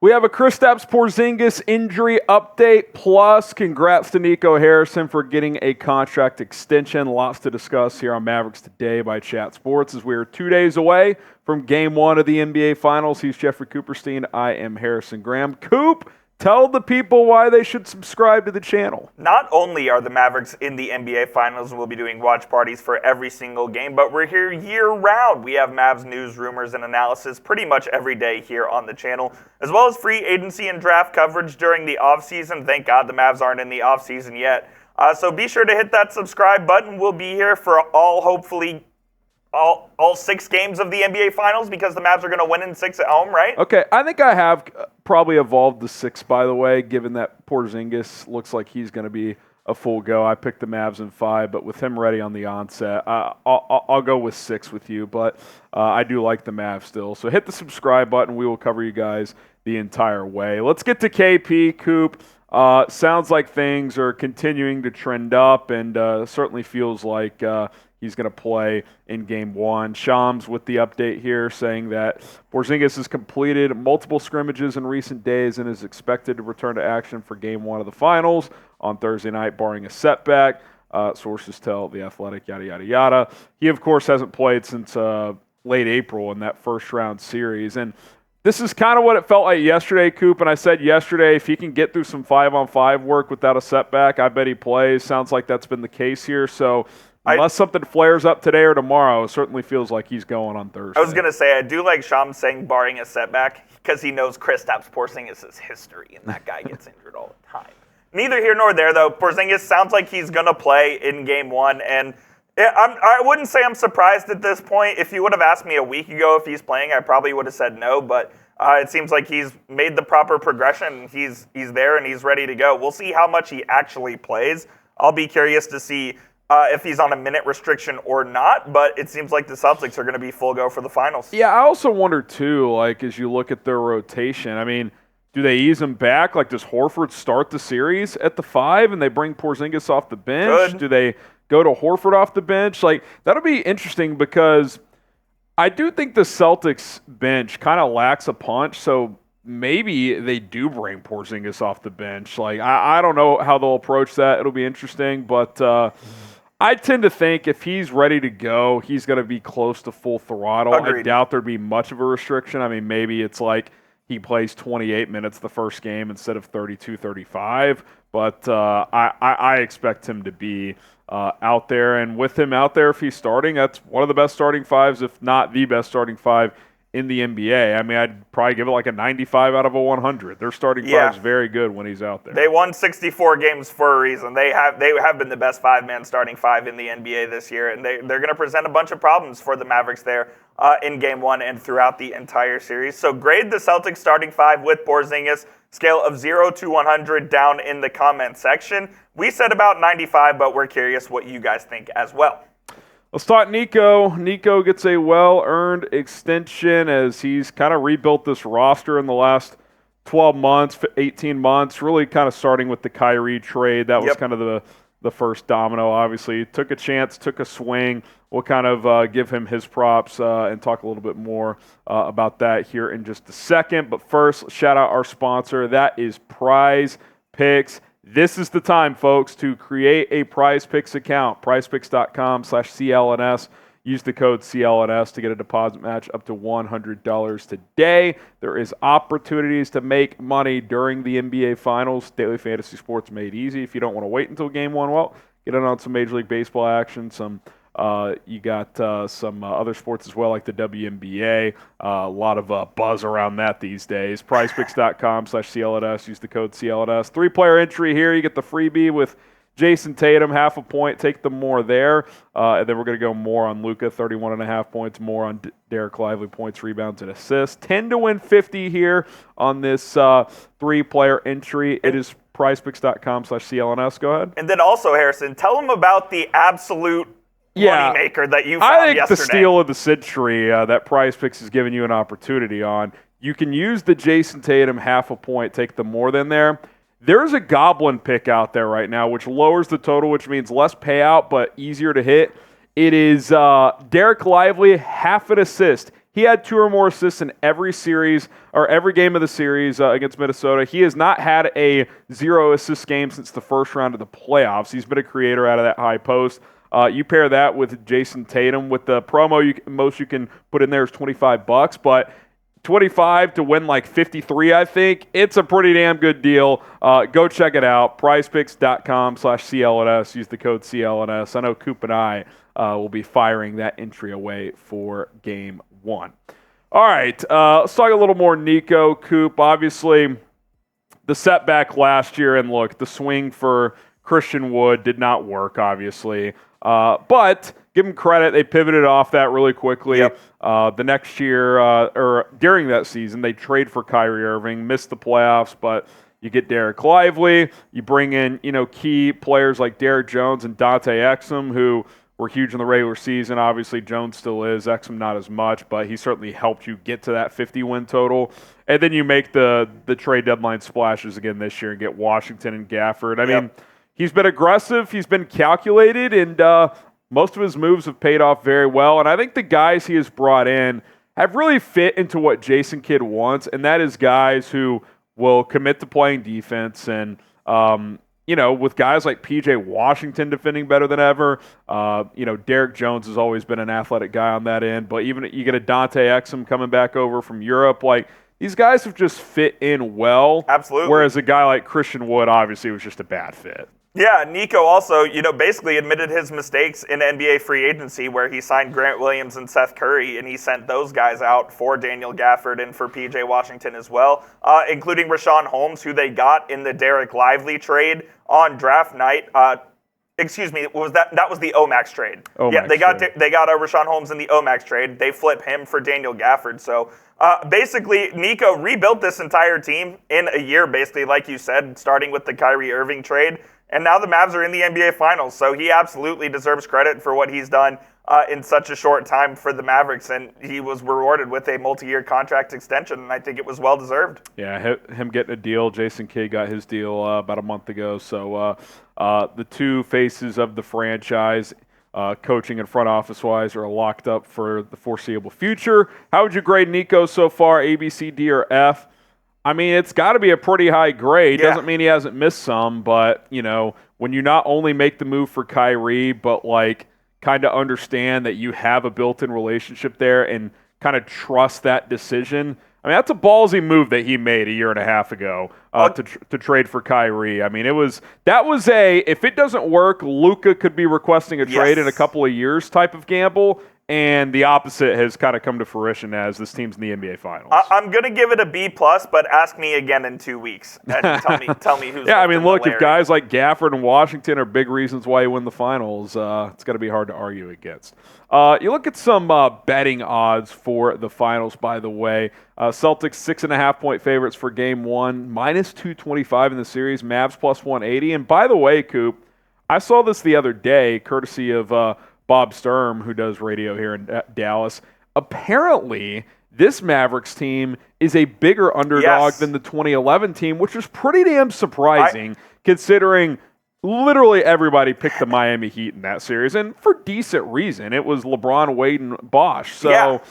We have a Kristaps Porzingis injury update, plus congrats to Nico Harrison for getting a contract extension. Lots to discuss here on Mavericks Today by Chat Sports as we are 2 days away from Game 1 of the NBA Finals. He's Jeffrey Cooperstein. I am Harrison Graham. Coop, tell the people why they should subscribe to the channel. Not only are the Mavericks in the NBA Finals and we'll be doing watch parties for every single game, but we're here year-round. We have Mavs news, rumors, and analysis pretty much every day here on the channel, as well as free agency and draft coverage during the offseason. Thank God the Mavs aren't in the offseason yet. So be sure to hit that subscribe button. We'll be here for hopefully all 6 games of the NBA Finals because the Mavs are going to win in 6 at home, right? Okay, I think I have probably evolved the 6, by the way, given that Porzingis looks like he's going to be a full go. I picked the Mavs in 5, but with him ready on the onset, I'll go with 6 with you, but I do like the Mavs still. So hit the subscribe button. We will cover you guys the entire way. Let's get to KP, Coop. Sounds like things are continuing to trend up and certainly feels like he's going to play in Game 1. Shams with the update here saying that Porzingis has completed multiple scrimmages in recent days and is expected to return to action for Game 1 of the Finals on Thursday night, barring a setback. Sources tell The Athletic, yada, yada, yada. He, of course, hasn't played since late April in that first-round series. And this is kind of what it felt like yesterday, Coop. And I said yesterday, if he can get through some 5-on-5 work without a setback, I bet he plays. Sounds like that's been the case here. So unless something flares up today or tomorrow, it certainly feels like he's going on Thursday. I was going to say, I do like Shams saying barring a setback because he knows Kristaps Porzingis' history, and that guy gets injured all the time. Neither here nor there, though. Porzingis sounds like he's going to play in Game 1, and I wouldn't say I'm surprised at this point. If you would have asked me a week ago if he's playing, I probably would have said no, but it seems like he's made the proper progression. He's there, and he's ready to go. We'll see how much he actually plays. I'll be curious to see if he's on a minute restriction or not, but it seems like the Celtics are going to be full go for the finals. Yeah, I also wonder, too, like, as you look at their rotation, I mean, do they ease him back? Like, does Horford start the series at the 5 and they bring Porzingis off the bench? Good. Do they go to Horford off the bench? Like, that'll be interesting because I do think the Celtics bench kind of lacks a punch, so maybe they do bring Porzingis off the bench. Like, I don't know how they'll approach that. It'll be interesting, but I tend to think if he's ready to go, he's going to be close to full throttle. Agreed. I doubt there'd be much of a restriction. I mean, maybe it's like he plays 28 minutes the first game instead of 32, 35. But I expect him to be out there. And with him out there, if he's starting, that's one of the best starting 5s, if not the best starting 5 in the NBA. I mean, I'd probably give it like a 95 out of a 100. Their starting 5 is very good when he's out there. They won 64 games for a reason. They have been the best 5-man starting 5 in the NBA this year, and they're going to present a bunch of problems for the Mavericks there in Game 1 and throughout the entire series. So grade the Celtics starting 5 with Porzingis, scale of 0 to 100 down in the comment section. We said about 95, but we're curious what you guys think as well. Let's talk Nico. Nico gets a well-earned extension as he's kind of rebuilt this roster in the last 12 months, 18 months, really kind of starting with the Kyrie trade. That was kind of the first domino, obviously. Took a chance, took a swing. We'll kind of give him his props and talk a little bit more about that here in just a second. But first, shout out our sponsor. That is PrizePicks. This is the time, folks, to create a PrizePicks account, prizepicks.com/CLNS. Use the code CLNS to get a deposit match up to $100 today. There is opportunities to make money during the NBA Finals. Daily Fantasy Sports made easy. If you don't want to wait until Game 1, well, get in on some Major League Baseball action, you got some other sports as well, like the WNBA. A lot of buzz around that these days. PrizePicks.com/CLNS. Use the code CLNS. 3-player entry here. You get the freebie with Jason Tatum, half a point. Take the more there. And then we're going to go more on Luka, 31.5 points. More on Dereck Lively, points, rebounds, and assists. 10 to win 50 here on this 3-player entry. It is PrizePicks.com/CLNS. Go ahead. And then also, Harrison, tell them about the absolute moneymaker that you found I think yesterday. the steal of the century that PrizePicks has given you an opportunity on. You can use the Jason Tatum half a point, take the more than there. There's a goblin pick out there right now, which lowers the total, which means less payout but easier to hit. It is Dereck Lively, half an assist. He had 2 or more assists in every series or every game of the series against Minnesota. He has not had a 0 assist game since the first round of the playoffs. He's been a creator out of that high post. You pair that with Jason Tatum. With the promo, most you can put in there is $25, but 25 to win like 53, I think. It's a pretty damn good deal. Go check it out. PrizePicks.com/CLNS. Use the code CLNS. I know Coop and I will be firing that entry away for Game 1. All right, let's talk a little more Nico. Coop, obviously the setback last year, and look, the swing for Christian Wood did not work, obviously. But give them credit, they pivoted off that really quickly. Yep. The next year, or during that season, they trade for Kyrie Irving, missed the playoffs, but you get Dereck Lively. You bring in, key players like Derrick Jones and Dante Exum, who were huge in the regular season. Obviously, Jones still is. Exum not as much, but he certainly helped you get to that 50-win total. And then you make the trade deadline splashes again this year and get Washington and Gafford. I mean, he's been aggressive. He's been calculated, and most of his moves have paid off very well. And I think the guys he has brought in have really fit into what Jason Kidd wants, and that is guys who will commit to playing defense. And, with guys like P.J. Washington defending better than ever, Derrick Jones has always been an athletic guy on that end. But even you get a Dante Exum coming back over from Europe, like, these guys have just fit in well. Absolutely. Whereas a guy like Christian Wood obviously was just a bad fit. Yeah, Nico also, basically admitted his mistakes in NBA free agency where he signed Grant Williams and Seth Curry, and he sent those guys out for Daniel Gafford and for P.J. Washington as well, including Rashawn Holmes, who they got in the Dereck Lively trade on draft night. Excuse me, that was the Omax trade. They got Rashawn Holmes in the Omax trade. They flip him for Daniel Gafford. So basically, Nico rebuilt this entire team in a year, basically, like you said, starting with the Kyrie Irving trade. And now the Mavs are in the NBA Finals, so he absolutely deserves credit for what he's done in such a short time for the Mavericks, and he was rewarded with a multi-year contract extension, and I think it was well-deserved. Yeah, him getting a deal. Jason Kidd got his deal about a month ago. So the two faces of the franchise, coaching and front office-wise, are locked up for the foreseeable future. How would you grade Nico so far, A, B, C, D, or F? I mean, it's got to be a pretty high grade. Yeah. Doesn't mean he hasn't missed some, but, when you not only make the move for Kyrie, but, kind of understand that you have a built-in relationship there and kind of trust that decision. I mean, that's a ballsy move that he made a year and a half ago to trade for Kyrie. I mean, that was if it doesn't work, Luka could be requesting a trade in a couple of years type of gamble. And the opposite has kind of come to fruition as this team's in the NBA Finals. I'm going to give it a B+, but ask me again in 2 weeks and tell me who's. Yeah, I mean, look, if guys like Gafford and Washington are big reasons why you win the Finals, it's going to be hard to argue against. You look at some betting odds for the Finals, by the way. Celtics 6.5-point favorites for Game 1, -225 in the series, Mavs +180. And by the way, Coop, I saw this the other day, courtesy of Bob Sturm, who does radio here in Dallas. Apparently, this Mavericks team is a bigger underdog than the 2011 team, which is pretty damn surprising considering literally everybody picked the Miami Heat in that series, and for decent reason. It was LeBron, Wade, and Bosh. So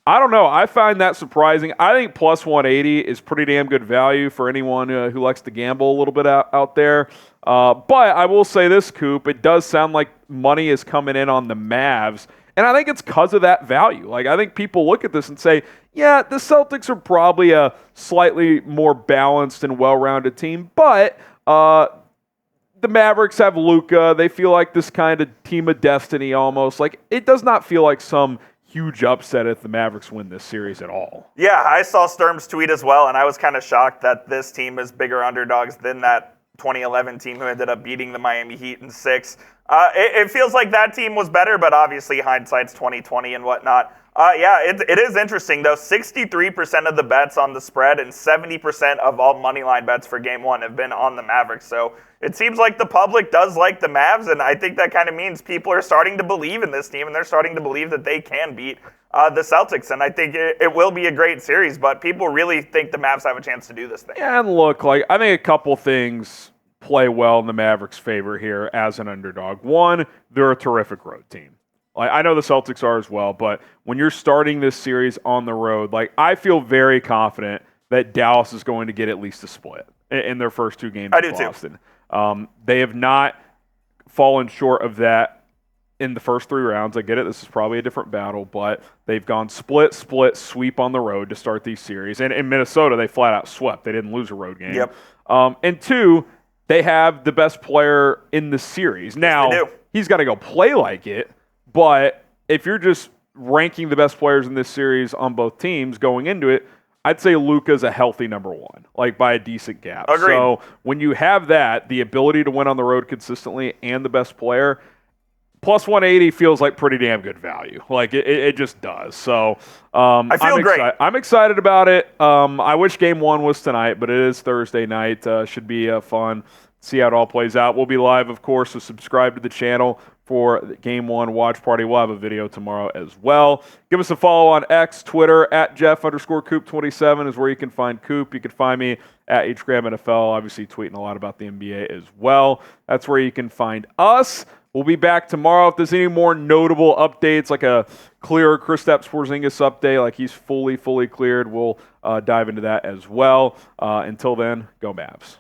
I don't know. I find that surprising. I think +180 is pretty damn good value for anyone who likes to gamble a little bit out there. But I will say this, Coop, it does sound like money is coming in on the Mavs, and I think it's because of that value. I think people look at this and say, yeah, the Celtics are probably a slightly more balanced and well-rounded team, but the Mavericks have Luka. They feel like this kind of team of destiny almost. It does not feel like some huge upset if the Mavericks win this series at all. Yeah, I saw Sturm's tweet as well, and I was kind of shocked that this team is bigger underdogs than that 2011 team who ended up beating the Miami Heat in 6. It feels like that team was better, but obviously hindsight's 2020 and whatnot. It is interesting, though. 63% of the bets on the spread and 70% of all moneyline bets for Game 1 have been on the Mavericks. So it seems like the public does like the Mavs, and I think that kind of means people are starting to believe in this team, and they're starting to believe that they can beat the Celtics. And I think it will be a great series, but people really think the Mavs have a chance to do this thing. Yeah, and look, I think a couple things play well in the Mavericks' favor here as an underdog. One, they're a terrific road team. Like, I know the Celtics are as well, but when you're starting this series on the road, like, I feel very confident that Dallas is going to get at least a split in their first 2 games in Boston. They have not fallen short of that in the first 3 rounds. I get it. This is probably a different battle, but they've gone split, sweep on the road to start these series. And in Minnesota, they flat out swept. They didn't lose a road game. Yep. And 2, they have the best player in the series. Now, he's got to go play like it, but if you're just ranking the best players in this series on both teams going into it, I'd say Luka's a healthy number 1, like by a decent gap. Agreed. So when you have that, the ability to win on the road consistently and the best player, plus 180 feels like pretty damn good value. Like, it just does. So I feel great. I'm excited about it. I wish Game 1 was tonight, but it is Thursday night. Should be fun. See how it all plays out. We'll be live, of course, so subscribe to the channel for the Game 1 watch party. We'll have a video tomorrow as well. Give us a follow on X, Twitter, at Jeff_Coop27 is where you can find Coop. You can find me at HGramNFL, obviously tweeting a lot about the NBA as well. That's where you can find us. We'll be back tomorrow. If there's any more notable updates, like a clearer Kristaps Porzingis update, like he's fully cleared, we'll dive into that as well. Until then, go Mavs.